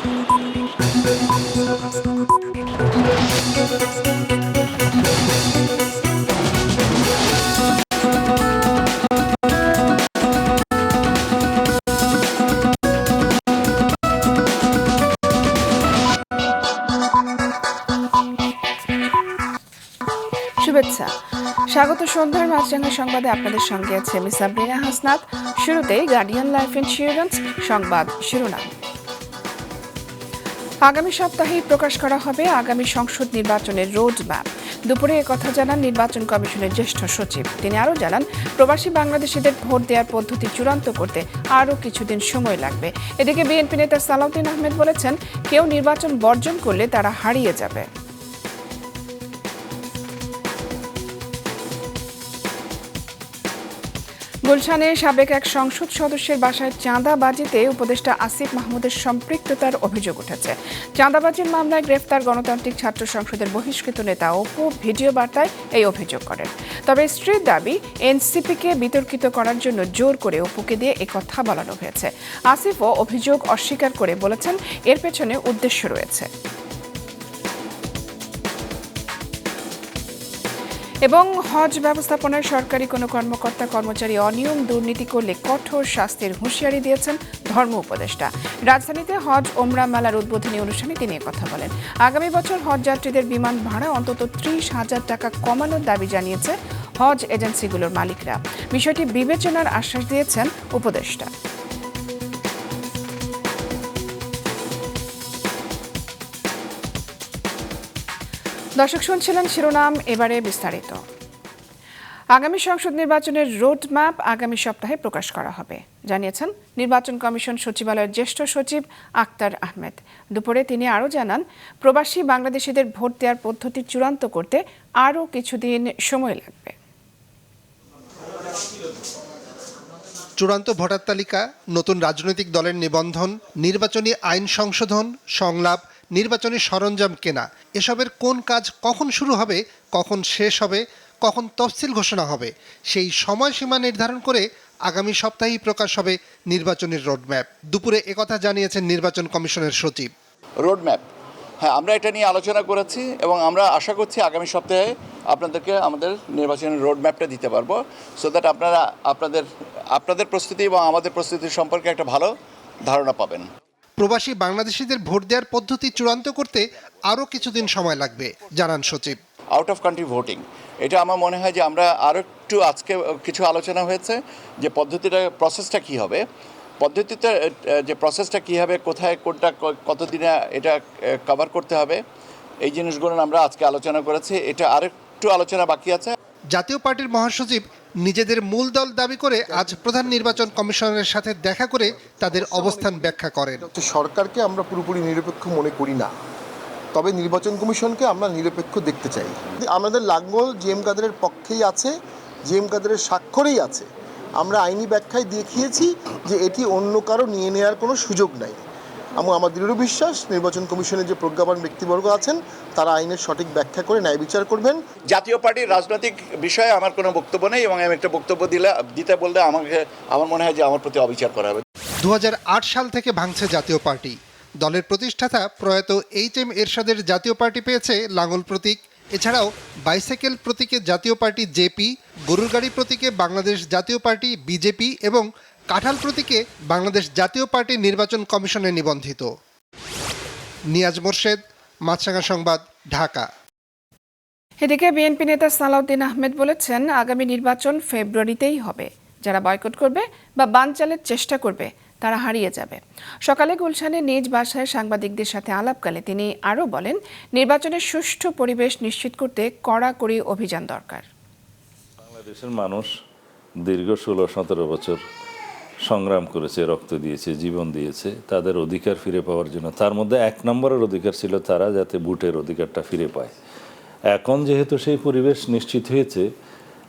শুভেচ্ছা, স্বাগত সন্ধ্যার মাছরাঙা সংবাদে আপনাদের সঙ্গে আছে আমি সাবরিনা হাসনাত। শুরুতেই গার্ডিয়ান লাইফ ইন্স্যুরেন্স সংবাদ শিরোনাম। আগামী সপ্তাহেই প্রকাশ করা হবে আগামী সংসদ নির্বাচনের রোড ম্যাপ। দুপুরে একথা জানান নির্বাচন কমিশনের জ্যেষ্ঠ সচিব। তিনি আরও জানান, প্রবাসী বাংলাদেশিদের ভোট দেওয়ার পদ্ধতি চূড়ান্ত করতে আরও কিছুদিন সময় লাগবে। এদিকে বিএনপি নেতা সালাউদ্দিন আহমেদ বলেছেন, কেউ নির্বাচন বর্জন করলে তারা হারিয়ে যাবে। গুলশানে সাবেক এক সংসদ সদস্যের বাসায় চাঁদাবাজিতে উপদেষ্টা আসিফ মাহমুদের সম্পৃক্ততার অভিযোগ উঠেছে। চাঁদাবাজির মামলায় গ্রেফতার গণতান্ত্রিক ছাত্র সংসদের বহিষ্কৃত নেতা অপু ভিডিও বার্তায় এই অভিযোগ করেন। তবে স্ত্রীর দাবি, এনসিপিকে বিতর্কিত করার জন্য জোর করে অপুকে দিয়ে একথা বলানো হয়েছে। আসিফও অভিযোগ অস্বীকার করে বলেছেন, এর পেছনে উদ্দেশ্য রয়েছে। এবং হজ ব্যবস্থাপনায় সরকারি কোনো কর্মকর্তা কর্মচারী অনিয়ম দুর্নীতি করলে কঠোর শাস্তির হুঁশিয়ারি দিয়েছেন ধর্ম উপদেষ্টা। রাজধানীতে হজ ওমরা মেলার উদ্বোধনী অনুষ্ঠানে তিনি কথা বলেন। আগামী বছর হজ যাত্রীদের বিমান ভাড়া অন্তত 30,000 টাকা কমানোর দাবি জানিয়েছে হজ এজেন্সিগুলোর মালিকরা। বিষয়টি বিবেচনার আশ্বাস দিয়েছেন উপদেষ্টা। দর্শক শুনছিলেন শিরোনাম, এবারে বিস্তারিত। আগামী সংসদ নির্বাচনের রোড ম্যাপ আগামী সপ্তাহে প্রকাশ করা হবে জানিয়েছেন নির্বাচন কমিশন সচিবালয়ের জ্যেষ্ঠ সচিব আক্তার আহমেদ। দুপুরে তিনি আরও জানান, প্রবাসী বাংলাদেশিদের ভোট দেওয়ার পদ্ধতি চূড়ান্ত করতে আরও কিছুদিন সময় লাগবে। চূড়ান্ত ভোটার তালিকা, নতুন রাজনৈতিক দলের নিবন্ধন, নির্বাচনী আইন সংশোধন, সংলাপ, নির্বাচনী সরঞ্জাম কেনা, এসবের কোন কাজ কখন শুরু হবে, কখন শেষ হবে, কখন তফসিল ঘোষণা হবে, সেই সময়সীমা নির্ধারণ করে আগামী সপ্তাহেই প্রকাশ হবে নির্বাচনের রোডম্যাপ। দুপুরে একথা জানিয়েছেন নির্বাচন কমিশনের সচিব। রোডম্যাপ, হ্যাঁ, আমরা এটা নিয়ে আলোচনা করেছি এবং আমরা আশা করছি আগামী সপ্তাহে আপনাদেরকে আমাদের নির্বাচনের রোডম্যাপটা দিতে পারবো, সো দ্যাট আপনারা আপনাদের প্রস্তুতি এবং আমাদের প্রস্তুতি সম্পর্কে একটা ভালো ধারণা পাবেন। প্রবাসী বাংলাদেশিদের ভোট দেওয়ার পদ্ধতি চূড়ান্ত করতে আরও কিছুদিন সময় লাগবে জানান সচিব। আউট অফ কান্ট্রি ভোটিং, এটা আমার মনে হয় যে আমরা আরও একটু আজকে কিছু আলোচনা হয়েছে যে প্রসেসটা কী হবে, পদ্ধতিতে যে প্রসেসটা কী হবে, কোথায় কোনটা কতদিনে এটা কভার করতে হবে, এই জিনিসগুলো আমরা আজকে আলোচনা করেছি। এটা আরেকটু আলোচনা বাকি আছে। জাতীয় পার্টির মহাসচিব নিজেদের মূল দল দাবি করে আজ প্রধান নির্বাচন কমিশনারের সাথে দেখা করে তাদের অবস্থান ব্যাখ্যা করেন। সরকারকে আমরা পুরোপুরি নিরপেক্ষ মনে করি না, তবে নির্বাচন কমিশনকে আমরা নিরপেক্ষ দেখতে চাই। আমাদের লাঙ্গল জিএম কাদেরের পক্ষেই আছে, জিএম কাদেরের স্বাক্ষরেই আছে। আমরা আইনি ব্যাখ্যায় দেখিয়েছি যে এটি অন্য কারো নিয়ে নেওয়ার কোনো সুযোগ নাই। এবং আমার দৃঢ় বিশ্বাস নির্বাচন কমিশনের যে প্রজ্ঞাবান ব্যক্তিবর্গ আছেন তারা আইনের সঠিক ব্যাখ্যা করে ন্যায় বিচার করবেন। জাতীয় পার্টির রাজনৈতিক বিষয়ে আমার কোনো বক্তব্য নেই এবং আমি একটা বক্তব্য দিতে বললে আমার মনে হয় যে আমার প্রতি অবিচার করা হবে। 2008 সাল থেকে ভাঙছে জাতীয় পার্টি। দলের প্রতিষ্ঠাতা প্রয়াত এইচ.এম. এরশাদের জাতীয় পার্টি পেয়েছে লাঙ্গল প্রতীক। এছাড়াও বাইসাইকেল প্রতীকে জাতীয় পার্টি জেপি, গরুর গাড়ি প্রতীকে বাংলাদেশ জাতীয় পার্টি বিজেপি এবং কাঁঠাল প্রতীকে বাংলাদেশ জাতীয় পার্টি নির্বাচন কমিশনে নিবন্ধিত। নিয়াজ মোর্শেদ, মাছরাঙা সংবাদ, ঢাকা। এদিকে বিএনপি নেতা সালাউদ্দিন আহমেদ বলেছেন, আগামী নির্বাচন ফেব্রুয়ারিতেই হবে। যারা বয়কট করবে বা বানচালের চেষ্টা করবে তারা হারিয়ে যাবে। সকালে গুলশানে নিজ বাসায় সাংবাদিকদের সাথে আলাপকালে তিনি আরও বলেন, নির্বাচনের সুষ্ঠু পরিবেশ নিশ্চিত করতে কড়াকড়ি অভিযান দরকার। বাংলাদেশের মানুষ দীর্ঘ 16-17 বছর সংগ্রাম করেছে, রক্ত দিয়েছে, জীবন দিয়েছে তাদের অধিকার ফিরে পাওয়ার জন্য। তার মধ্যে 1 নম্বরের অধিকার ছিল তারা যাতে ভোটের অধিকারটা ফিরে পায়। এখন যেহেতু সেই পরিবেশ নিশ্চিত হয়েছে,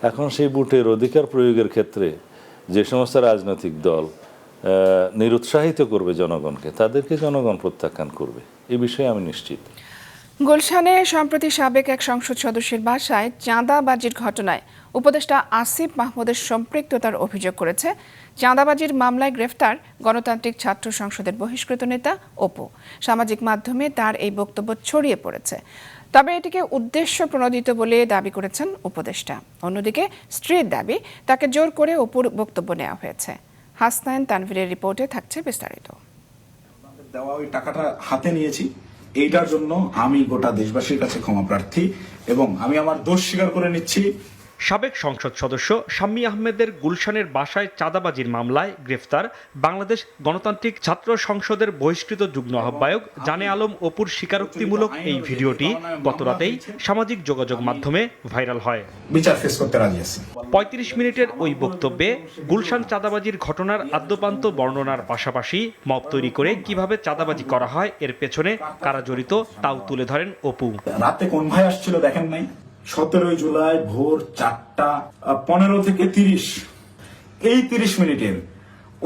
এখন সেই ভোটের অধিকার প্রয়োগের ক্ষেত্রে যে সমস্ত রাজনৈতিক দল নিরুৎসাহিত করবে জনগণকে, তাদেরকে জনগণ প্রত্যাখ্যান করবে, এই বিষয়ে আমি নিশ্চিত। গুলশানে সম্প্রতি সাবেক এক সংসদ সদস্যের বাসায় চাঁদাবাজির ঘটনায় উপদেষ্টা আসিফ মাহমুদের সম্পৃক্ততার অভিযোগ করেছে চাঁদাবাজির মামলায় গ্রেফতার গণতান্ত্রিক ছাত্র সংসদের বহিষ্কৃত নেতা অপু। সামাজিক মাধ্যমে তার এই বক্তব্য ছড়িয়ে পড়েছে, তবে এটিকে উদ্দেশ্য প্রণোদিত বলে দাবি করেছেন উপদেষ্টা। অন্যদিকে স্ত্রীর দাবি, তাকে জোর করে অপুর বক্তব্য নেওয়া হয়েছে। হাসনাইন তানভীরের রিপোর্টে থাকছে বিস্তারিত। দেওয়া ওই টাকাটা হাতে নিয়েছি, এইটার জন্য আমি গোটা দেশবাসীর কাছে ক্ষমা প্রার্থী এবং আমি আমার দোষ স্বীকার করে নিচ্ছি। সাবেক সংসদ সদস্য শাম্মী আহমেদের গুলশানের বাসায় চাঁদাবাজির মামলায় গ্রেফতার বাংলাদেশ গণতান্ত্রিক ছাত্র সংসদের বহিষ্কৃত যুগ্ম আহ্বায়ক জানে আলম অপুর স্বীকারোক্তিমূলক এই ভিডিওটি গতরাতেই সামাজিক যোগাযোগ মাধ্যমে ভাইরাল হয়। বিচার ফেস করতে রাজি আছি। ৩৫ মিনিটের ওই বক্তব্যে গুলশান চাঁদাবাজির ঘটনার আদ্যোপান্ত বর্ণনার পাশাপাশি মব তৈরি করে কিভাবে চাঁদাবাজি করা হয়, এর পেছনে কারা জড়িত তাও তুলে ধরেন অপু। রাতে কোন ভাই আসছিল দেখেন নাই? 17 জুলাই ভোর 4:15 থেকে 30, এই 30 মিনিটের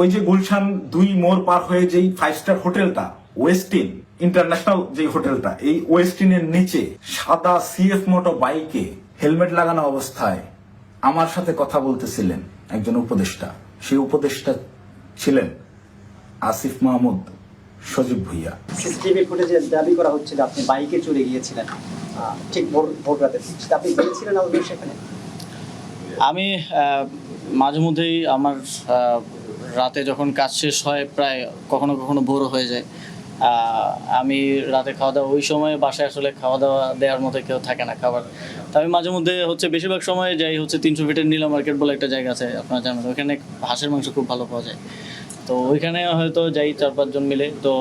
ওই যে গুলশান 2 মোড় পার হয়ে যেই 5 স্টার হোটেলটা ওয়েস্টিন ইন্টারন্যাশনাল যে হোটেলটা, এই ওয়েস্টিনের নিচে সাদা সিএফ মোটো বাইকে হেলমেট লাগানো অবস্থায় আমার সাথে কথা বলতেছিলেন একজন উপদেষ্টা। সেই উপদেষ্টা ছিলেন আসিফ মাহমুদ সজীব ভুইয়া। সিসিটিভি ফুটেজে দাবি করা হচ্ছিল আপনি বাইকে চড়ে গিয়েছিলেন ঠিক ভোর রাতে। আপনি গিয়েছিলেন আমাদের সেখানে? আমি মাঝে মধ্যেই আমার রাতে যখন কাজ শেষ হয়, প্রায় কখনো কখনো ভোরও হয়ে যায়, আমি রাতে খাওয়া দাওয়া, ওই সময় বাসায় আসলে খাওয়া দাওয়া দেওয়ার মতো কেউ থাকে না খাবার। তো আমি মাঝে মধ্যে বেশিরভাগ সময় যাই 300 ফিটের নীলা মার্কেট বলে একটা জায়গা আছে, আপনারা জানেন, ওইখানে হাঁসের মাংস খুব ভালো পাওয়া যায়। তো ওইখানে হয়তো যাই 4-5 জন মিলে। তো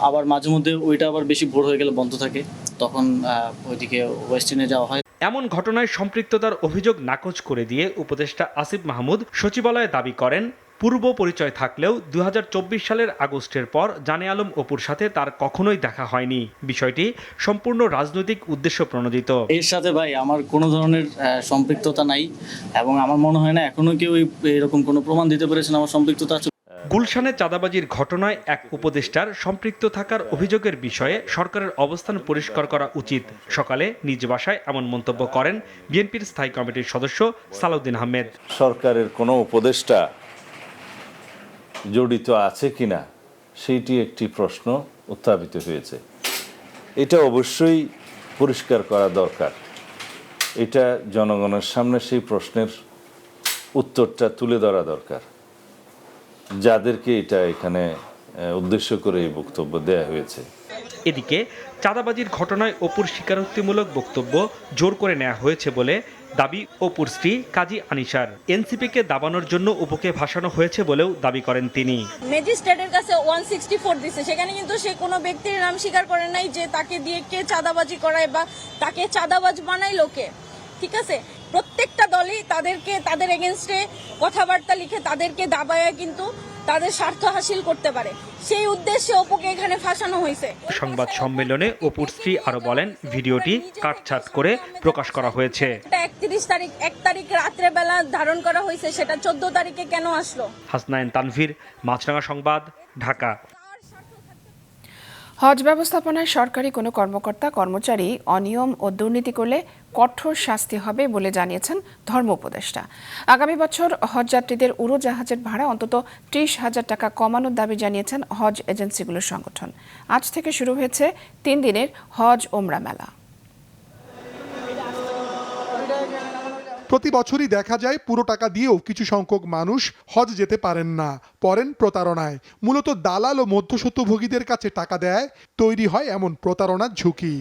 আবার মাঝে মধ্যে ওইটা আবার বেশি ভোর হয়ে গেলে বন্ধ থাকে, তখন ওইদিকে ওয়েস্টিনে যাওয়া হয়। এমন ঘটনায় সম্পৃক্ততার অভিযোগ নাকচ করে দিয়ে উপদেষ্টা আসিফ মাহমুদ সচিবালয়ে দাবি করেন, পূর্ব পরিচয় থাকলেও 2024 সালের আগস্টের পর জানে আলম অপুর সাথে তার কখনোই দেখা হয়নি। বিষয়টি সম্পূর্ণ রাজনৈতিক উদ্দেশ্য প্রণোদিত। এর সাথে ভাই আমার কোনো ধরনের সম্পৃক্ততা নাই এবং আমার মনে হয় না এখনো কেউ এরকম কোনো প্রমাণ দিতে পেরেছেন আমার সম্পৃক্ততা আছে। গুলশানে চাঁদাবাজির ঘটনায় এক উপদেষ্টার সম্পৃক্ত থাকার অভিযোগের বিষয়ে সরকারের অবস্থান পরিষ্কার করা উচিত। সকালে নিজ বাসায় এমন মন্তব্য করেন বিএনপির স্থায়ী কমিটির সদস্য সালাউদ্দিন আহমেদ। সরকারের কোনো উপদেষ্টা জড়িত আছে কিনা সেইটি একটি প্রশ্ন উত্থাপিত হয়েছে। এটা অবশ্যই পরিষ্কার করা দরকার। এটা জনগণের সামনে সেই প্রশ্নের উত্তরটা তুলে ধরা দরকার, যাদেরকে এটা এখানে উদ্দেশ্য করে এই বক্তব্য দেয়া হয়েছে। এদিকে চাঁদাবাজির ঘটনায় অপুর স্বীকারোক্তিমূলক বক্তব্য জোর করে নেওয়া হয়েছে বলে দাবি অপুর স্ত্রী কাজী আনিশার। এনসিপিকে দাবানোর জন্য অপুকে ভাসানো হয়েছে বলেও দাবি করেন তিনি। ম্যাজিস্ট্রেটের কাছে 164 দিছে, সেখানে কিন্তু সে কোনো ব্যক্তির নাম স্বীকার করে নাই যে তাকে দিয়ে কে চাঁদাবাজি করায় বা তাকে চাঁদাবাজ বানায় লোকে। ঠিক আছে, প্রত্যেকটা দলই তাদেরকে তাদের এগেনস্টে কথাবার্তা লিখে তাদেরকে দাবায়া কিন্তু তাদের স্বার্থ হাসিল করতে পারে, সেই উদ্দেশ্যে অপুকে এখানে ফাঁসানো হয়েছে। সংবাদ সম্মেলনে অপুর স্ত্রী আরো বলেন, ভিডিওটি কাটছাঁট করে প্রকাশ করা হয়েছে। 1 তারিখ রাত্রে বেলা ধারণ করা হয়েছে, সেটা 14 তারিখে কেন আসলো? হাসনাইন তানভীর, মাছরাঙা সংবাদ, ঢাকা। হজ ব্যবস্থাপনায় সরকারি কোনো কর্মকর্তা কর্মচারী অনিয়ম ও দুর্নীতি করলে কঠোর শাস্তি হবে বলে জানিয়েছেন ধর্ম উপদেষ্টা। আগামী বছর হজযাত্রীদের উড়োজাহাজের ভাড়া অন্তত 30,000 টাকা কমানোর দাবি জানিয়েছেন হজ এজেন্সিগুলোর সংগঠন। আজ থেকে শুরু হয়েছে 3 দিনের হজ ওমরা মেলা। প্রতি বছরই দেখা যায় পুরো টাকা দিয়েও কিছু সংখ্যক মানুষ হজ যেতে পারেন না, পড়েন প্রতারণায়। মূলত দালাল ও মধ্যস্বত্বভোগীদের কাছে টাকা দেয় তৈরি হয় এমন প্রতারণার ঝুঁকি।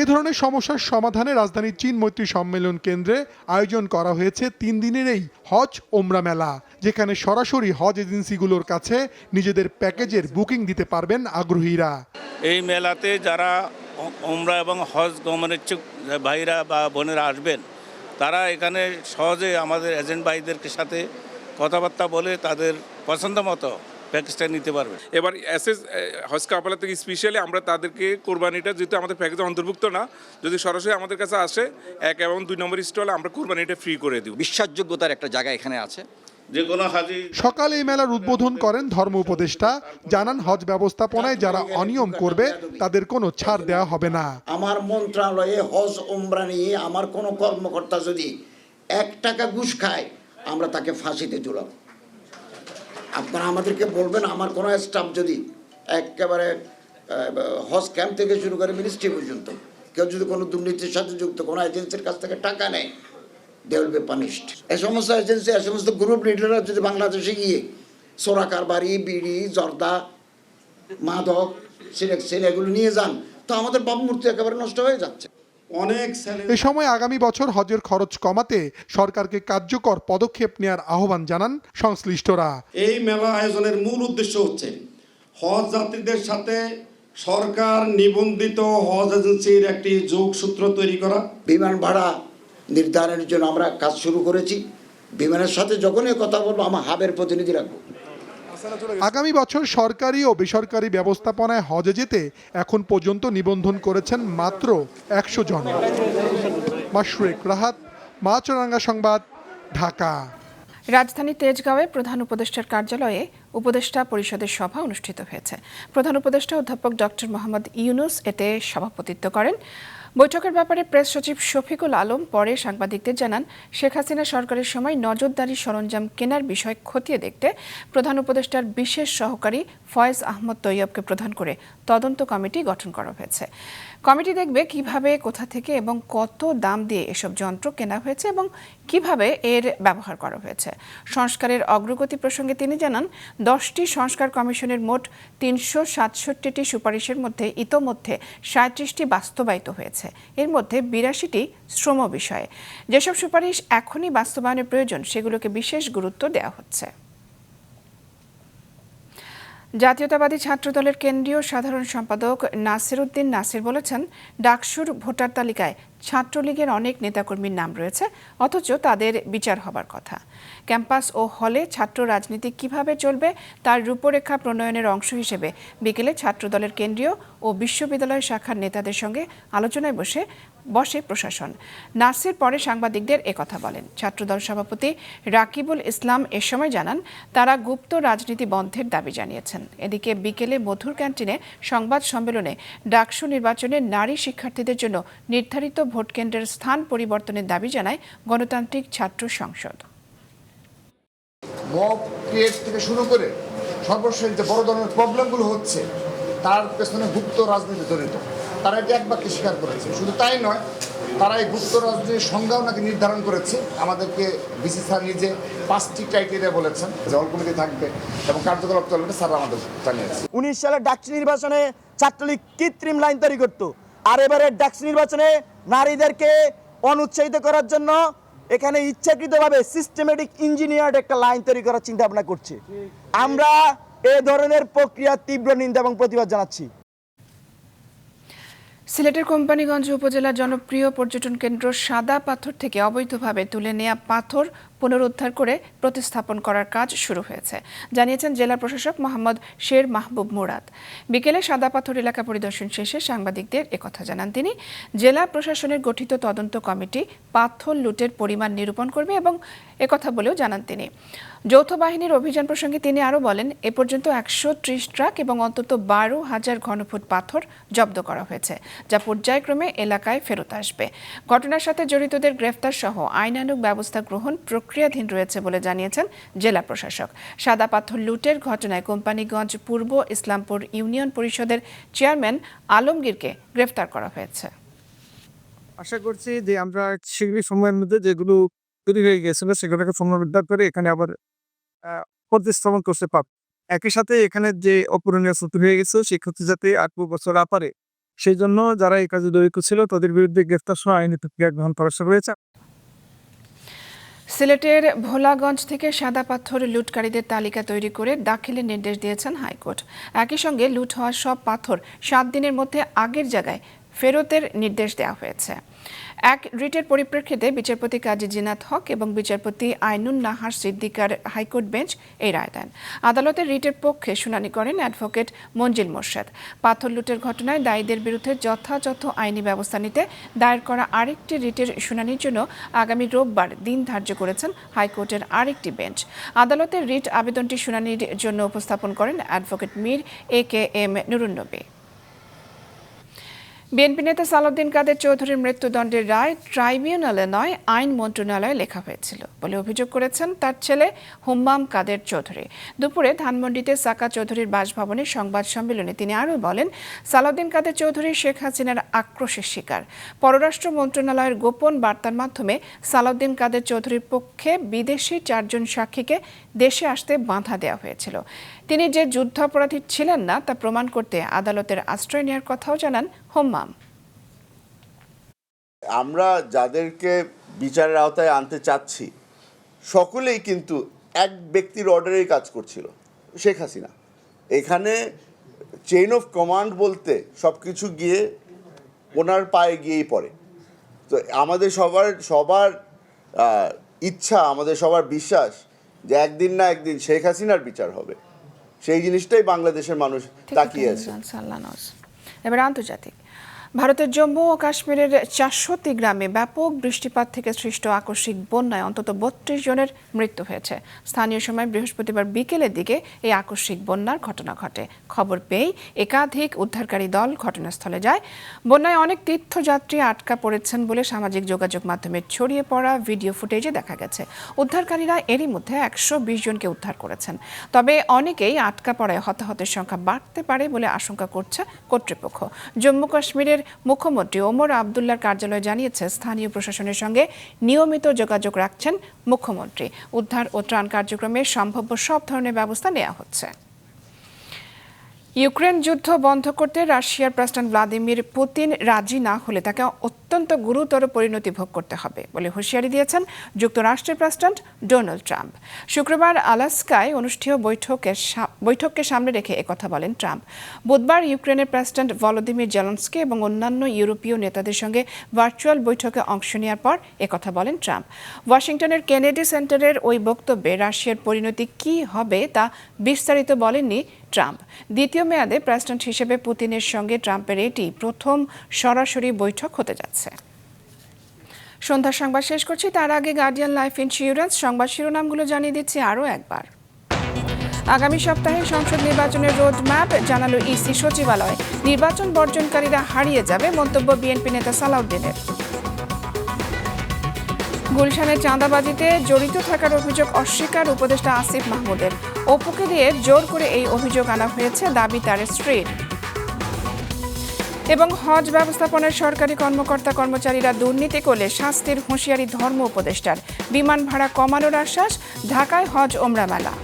এ ধরনের সমস্যার সমাধানে রাজধানীর চীন মৈত্রী সম্মেলন কেন্দ্রে আয়োজন করা হয়েছে 3 দিনের এই হজ ওমরা মেলা, যেখানে সরাসরি হজ এজেন্সিগুলোর কাছে নিজেদের প্যাকেজের বুকিং দিতে পারবেন আগ্রহীরা। এই মেলাতে যারা ওমরা এবং হজ গমনের ইচ্ছুক ভাইরা বা বোনেরা আসবেন, তারা এখানে সহজে আমাদের এজেন্ট ভাইদের সাথে কথাবার্তা বলে তাদের পছন্দ মতো প্যাকেজটা নিতে পারবে। এবার এসএস হজ কাফালা থেকে স্পেশালি আমরা তাদেরকে কোরবানিটা যেহেতু আমাদের প্যাকেজে অন্তর্ভুক্ত না, যদি সরাসরি আমাদের কাছে আসে 1 এবং 2 নম্বর স্টলে আমরা কোরবানিটা ফ্রি করে দিব। বিশ্বাসযোগ্যতার একটা জায়গা এখানে আছে যে কোনো হাজি সকালে এই মেলার উদ্বোধন করেন ধর্ম উপদেষ্টা, জানান হজ ব্যবস্থাপনায় যারা অনিয়ম করবে তাদের কোনো ছাড় দেওয়া হবে না। আমার মন্ত্রণালয়ে হজ উমরা নিয়ে আমার কোনো কর্মকর্তা যদি 1 টাকা ঘুষ খায় আমরা তাকে ফাঁসিতে ঝুলাব। আপনারা আমাদেরকে বলবেন আমার কোনো স্টাফ যদি একেবারে হজ ক্যাম্প থেকে শুরু করে মিনিস্ট্রি পর্যন্ত কেউ যদি কোনো দুর্নীতির সাথে যুক্ত কোনো এজেন্সির কাছ থেকে টাকা নেয়, they will be punished. এই সমস্ত এজেন্সি, এই সমস্ত গ্রুপ লিডাররা যদি বাংলাদেশে গিয়ে চোরা কারবারি, বিড়ি, জর্দা, মাদক, সিলেকশন এগুলো নিয়ে যান, তো আমাদের ভাবমূর্তি একেবারে নষ্ট হয়ে যাচ্ছে। এ সময় আগামী বছর হজের খরচ কমাতে সরকারকে কার্যকর পদক্ষেপ নেওয়ার আহ্বান জানান সংশ্লিষ্টরা। এই মেলা আয়োজনের মূল উদ্দেশ্য হচ্ছে হজ যাত্রীদের সাথে সরকার নিবন্ধিত হজ এজেন্সির একটি যোগসূত্র তৈরি করা। বিমান ভাড়া নির্ধারণের জন্য আমরা কাজ শুরু করেছি। বিমানের সাথে যখনই কথা বলবো আমার হাবের প্রতিনিধি রাখবো। আগামী বছর সরকারি ও বেসরকারি ব্যবস্থাপনায় হজে যেতে এখন পর্যন্ত নিবন্ধন করেছেন মাত্র 100 জন। মাশরুক রাহাত, মাছরাঙ্গা সংবাদ, ঢাকা। রাজধানী তেজগাঁওয়ে প্রধান উপদেষ্টার কার্যালয়ে উপদেষ্টা পরিষদের সভা অনুষ্ঠিত হয়েছে। প্রধান উপদেষ্টা অধ্যাপক ডক্টর মোহাম্মদ ইউনুস এতে সভাপতিত্ব করেন। বৈঠকের ব্যাপারে প্রেস সচিব শফিকুল আলম পরে সাংবাদিকদের জানান, শেখ হাসিনা সরকারের সময় নজরদারি সরঞ্জাম কেনার বিষয় খতিয়ে দেখতে প্রধান উপদেষ্টার বিশেষ সহকারী ফয়েজ আহমদ তৈয়বকে প্রধান করে তদন্ত কমিটি গঠন করা হয়েছে। কমিটি দেখবে কিভাবে, কোথা থেকে এবং কত দাম দিয়ে এসব যন্ত্র কেনা হয়েছে এবং কিভাবে এর ব্যবহার করা হয়েছে। সংস্কারের অগ্রগতি প্রসঙ্গে তিনি জানান, 10টি সংস্কার কমিশনের মোট 367টি সুপারিশের মধ্যে ইতোমধ্যে 37টি বাস্তবায়িত হয়েছে। এর মধ্যে 82টি শ্রম বিষয়ে। যেসব সুপারিশ এখনই বাস্তবায়নের প্রয়োজন সেগুলোকে বিশেষ গুরুত্ব দেওয়া হচ্ছে। জাতীয়তাবাদী ছাত্রদলের কেন্দ্রীয় সাধারণ সম্পাদক নাসির উদ্দিন নাসির বলেছেন, ডাকসুর ভোটার তালিকায় ছাত্রলীগের অনেক নেতাকর্মীর নাম রয়েছে, অথচ তাদের বিচার হবার কথা। ক্যাম্পাস ও হলে ছাত্র রাজনীতি কিভাবে চলবে তার রূপরেখা প্রণয়নের অংশ হিসেবে বিকেলে ছাত্রদলের কেন্দ্রীয় ও বিশ্ববিদ্যালয় শাখার নেতাদের সঙ্গে আলোচনায় বসে প্রশাসন। নাসির পরে সাংবাদিকদের একথা বলেন। ছাত্রদল সভাপতি রাকিবুল ইসলাম এ সময় জানান, তারা গুপ্ত রাজনীতি বন্ধের দাবি জানিয়েছেন। এদিকে বিকেলে মধুর ক্যান্টিনে সংবাদ সম্মেলনে ডাকসু নির্বাচনে নারী শিক্ষার্থীদের জন্য নির্ধারিত ভোট কেন্দ্রের স্থান পরিবর্তনের দাবি জানায় গণতান্ত্রিক ছাত্র সংসদ। মব ক্রিয়েট থেকে শুরু করে সর্বশেষ যে বড় ধরনের প্রবলেমগুলো হচ্ছে তার পেছনে গুপ্ত রাজনীতি জড়িত, তারা এটি এক বাক্যে স্বীকার করেছে। শুধু তাই নয়, তারা এই গুপ্ত রাজনীতির সংজ্ঞাও নাকি নির্ধারণ করেছে। আমাদেরকে বিসি স্যার নিজে 5টি ক্রাইটেরিয়া বলেছেন যে হল কমিটি থাকবে এবং কার্যকলাপ চলবে, স্যার আমাদের জানিয়েছে। 19 সালে ডাকসু নির্বাচনে ছাত্রলীগ কৃত্রিম লাইন তৈরি করত, আর এবারে ডাকসু নির্বাচনে নারীদেরকে অনুৎসাহিত করার জন্য এখানে ইচ্ছাকৃতভাবে সিস্টেমেটিক ইঞ্জিনিয়ার্ড একটা লাইন তৈরি করার চিন্তা ভাবনা করছে। আমরা এই ধরনের প্রক্রিয়া তীব্র নিন্দা এবং প্রতিবাদ জানাচ্ছি। সিলেটের কোম্পানীগঞ্জ উপজেলার জনপ্রিয় পর্যটন কেন্দ্র সাদা পাথর থেকে অবৈধভাবে তুলে নেওয়া পাথর পুনরুদ্ধার করে প্রতিস্থাপন করার কাজ শুরু হয়েছে, জানিয়েছেন জেলা প্রশাসক মোহাম্মদ শের মাহবুব মুরাদ। বিকেলে সাদা পাথর এলাকা পরিদর্শন শেষে সাংবাদিকদের একথা জানান তিনি। জেলা প্রশাসনের গঠিত তদন্ত কমিটি পাথর লুটের পরিমাণ নিরূপণ করবে এবং একথা বলেও জানান তিনি। যৌথ বাহিনীর অভিযান প্রসঙ্গে তিনি আরও বলেন, এ পর্যন্ত 130 ট্রাক এবং অন্তত 12,000 ঘনফুট পাথর জব্দ করা হয়েছে, যা পর্যায়ক্রমে এলাকায় ফেরত আসবে। ঘটনার সাথে জড়িতদের গ্রেফতার সহ আইনানুগ ব্যবস্থা গ্রহণ প্রক্রিয়াধীন রয়েছে বলে জানিয়েছেন জেলা প্রশাসক। সাদা পাথর লুটের ঘটনায় কোম্পানীগঞ্জ পূর্ব ইসলামপুর ইউনিয়ন পরিষদের চেয়ারম্যান আলমগীরকে গ্রেফতার করা হয়েছে। আশা করছি যে আমরা শীঘ্রই সময়ের মধ্যে যেগুলো তৈরি হয়ে গেছিল সেগুলোকে পুনরুদ্ধার করে এখানে আবার প্রতিস্থাপন করতে পারব। একই সাথে এখানে যে অপূরণীয় ক্ষতি হয়ে গেছে সেই ক্ষতি যাতে আর 2 বছর না পারে সেই জন্য যারা এই কাজে জড়িত ছিল তাদের বিরুদ্ধে গ্রেফতার সহ আইনি প্রক্রিয়া গ্রহণ করা হয়েছে। সিলেটের ভোলাগঞ্জ থেকে সাদা পাথর লুটকারীদের তালিকা তৈরি করে দাখিলের নির্দেশ দিয়েছেন হাইকোর্ট। একই সঙ্গে লুট হওয়া সব পাথর 7 দিনের মধ্যে আগের জায়গায় ফেরতের নির্দেশ দেওয়া হয়েছে। এক রিটের পরিপ্রেক্ষিতে বিচারপতি কাজী জিনাত হক এবং বিচারপতি আইনুন নাহার সিদ্দিকার হাইকোর্ট বেঞ্চ এই রায় দেন। আদালতের রিটের পক্ষে শুনানি করেন অ্যাডভোকেট মঞ্জিল মোর্শেদ। পাথর লুটের ঘটনায় দায়ীদের বিরুদ্ধে যথাযথ আইনি ব্যবস্থা নিতে দায়ের করা আরেকটি রিটের শুনানির জন্য আগামী রোববার দিন ধার্য করেছেন হাইকোর্টের আরেকটি বেঞ্চ। আদালতের রিট আবেদনটি শুনানির জন্য উপস্থাপন করেন advocate Mir AKM Nurunnabi. BNP নেতা সালাউদ্দিন কাদের চৌধুরীর মৃত্যুদণ্ডের রায় ট্রাইব্যুনালে নয় আইন মন্ত্রণালয়ে লেখা হয়েছিল বলে অভিযোগ করেছেন তার ছেলে হুম্মাম কাদের চৌধুরী। দুপুরে ধানমন্ডিতে সাকা চৌধুরীর বাসভবনে সংবাদ সম্মেলনে তিনি আরও বলেন, সালাউদ্দিন কাদের চৌধুরী শেখ হাসিনার আক্রোশের শিকার। পররাষ্ট্র মন্ত্রণালয়ের গোপন বার্তার মাধ্যমে সালাউদ্দিন কাদের চৌধুরীর পক্ষে বিদেশি 4 জন সাক্ষীকে দেশে আসতে বাধা দেওয়া হয়েছিল। তিনি যে যুদ্ধাপরাধী ছিলেন না তা প্রমাণ করতে আদালতের আশ্রয় নেওয়ার কথাও জানান হুম্মাম। আমরা যাদেরকে বিচারের আওতায় আনতে চাচ্ছি সকলেই কিন্তু এক ব্যক্তির অর্ডারেই কাজ করছিল, শেখ হাসিনা। এখানে চেইন অফ কমান্ড বলতে সব কিছু গিয়ে ওনার পায়ে গিয়েই পড়ে। তো আমাদের সবার ইচ্ছা, আমাদের সবার বিশ্বাস যে একদিন না একদিন শেখ হাসিনার বিচার হবে। সেই জিনিসটাই বাংলাদেশের মানুষ তাকিয়ে আছে। এবার আন্তর্জাতিক। ভারতের জম্মু ও কাশ্মীরের 400টি গ্রামে ব্যাপক বৃষ্টিপাত থেকে সৃষ্ট আকস্মিক বন্যায় অন্তত 32 জনের মৃত্যু হয়েছে। স্থানীয় সময় বৃহস্পতিবার বিকেলের দিকে এই আকস্মিক বন্যার ঘটনা ঘটে। খবর পেয়ে একাধিক উদ্ধারকারী দল ঘটনাস্থলে যায়। বন্যায় অনেক তীর্থযাত্রী আটকা পড়েছেন বলে সামাজিক যোগাযোগ মাধ্যমে ছড়িয়ে পড়া ভিডিও ফুটেজে দেখা গেছে। উদ্ধারকারীরা এরই মধ্যে 120 জনকে উদ্ধার করেছেন। তবে অনেকেই আটকা পড়ায় হতাহতের সংখ্যা বাড়তে পারে বলে আশঙ্কা করছে কর্তৃপক্ষ। জম্মু কাশ্মীরের মুখ্যমন্ত্রী ওমর আবদুল্লার কার্যালয় জানিয়েছে, স্থানীয় প্রশাসনের সঙ্গে নিয়মিত যোগাযোগ রাখছেন মুখ্যমন্ত্রী। উদ্ধার ও ত্রাণ কার্যক্রমে সম্ভাব্য সব ধরনের ব্যবস্থা নেওয়া হচ্ছে। ইউক্রেন যুদ্ধ বন্ধ করতে রাশিয়ার প্রেসিডেন্ট ভ্লাদিমির পুতিন রাজি না হলে তাকে অত্যন্ত গুরুতর পরিণতি ভোগ করতে হবে বলে হুঁশিয়ারি দিয়েছেন যুক্তরাষ্ট্রের প্রেসিডেন্ট ডোনাল্ড ট্রাম্প। শুক্রবার আলাস্কায় অনুষ্ঠেয় বৈঠককে সামনে রেখে একথা বলেন ট্রাম্প। বুধবার ইউক্রেনের প্রেসিডেন্ট ভলোদিমির জেলেনস্কি এবং অন্যান্য ইউরোপীয় নেতাদের সঙ্গে ভার্চুয়াল বৈঠকে অংশ নেওয়ার পর একথা বলেন ট্রাম্প। ওয়াশিংটনের কেনেডি সেন্টারের ওই বক্তব্যে রাশিয়ার পরিণতি কী হবে তা বিস্তারিত বলেননি ট্রাম্প। দ্বিতীয় মেয়াদে প্রেসিডেন্ট হিসেবে পুতিনের সঙ্গে ট্রাম্পের এটি প্রথম সরাসরি বৈঠক হতে যাচ্ছে। সন্ধ্যার সংবাদ শেষ করছি, তার আগে গার্ডিয়ান লাইফ ইন্স্যুরেন্স সংবাদ শিরোনামগুলো জানিয়ে দিচ্ছি আরও একবার। আগামী সপ্তাহে সংসদ নির্বাচনের রোডম্যাপ জানালো ইসি সচিবালয়। নির্বাচন বর্জনকারীরা হারিয়ে যাবে মন্তব্য বিএনপি নেতা সালাউদ্দিনের। গুলশানের চাঁদাবাজিতে জড়িত থাকার অভিযোগ অস্বীকার উপদেষ্টা আসিফ মাহমুদের। অপুকে দিয়ে জোর করে এই অভিযোগ আনা হয়েছে, দাবি তার স্ত্রীর। এবং হজ ব্যবস্থাপনার সরকারি কর্মকর্তা কর্মচারীরা দুর্নীতি করলে শাস্তির হুঁশিয়ারি ধর্ম উপদেষ্টার। বিমান ভাড়া কমানোর আশ্বাস, ঢাকায় হজ ওমরা মেলা।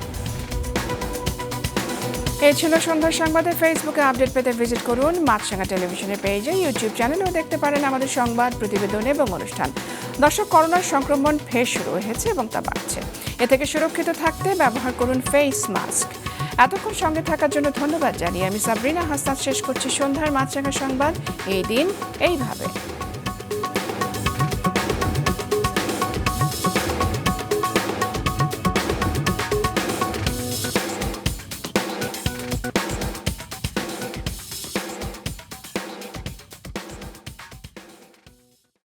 এই ছিল সন্ধ্যার সংবাদে। ফেসবুকে আপডেট পেতে ভিজিট করুন মাছরাঙা টেলিভিশনের পেজে, ইউটিউব চ্যানেলেও দেখতে পারেন আমাদের সংবাদ, প্রতিবেদন এবং অনুষ্ঠান। দর্শক, করোনার সংক্রমণ ফের শুরু হয়েছে এবং তা বাড়ছে। এ থেকে সুরক্ষিত থাকতে ব্যবহার করুন ফেস মাস্ক। এতক্ষণ সঙ্গে থাকার জন্য ধন্যবাদ জানিয়ে আমি সাবরিনা হাসান শেষ করছি সন্ধ্যার মাছরাঙা সংবাদ। এই দিন এইভাবে।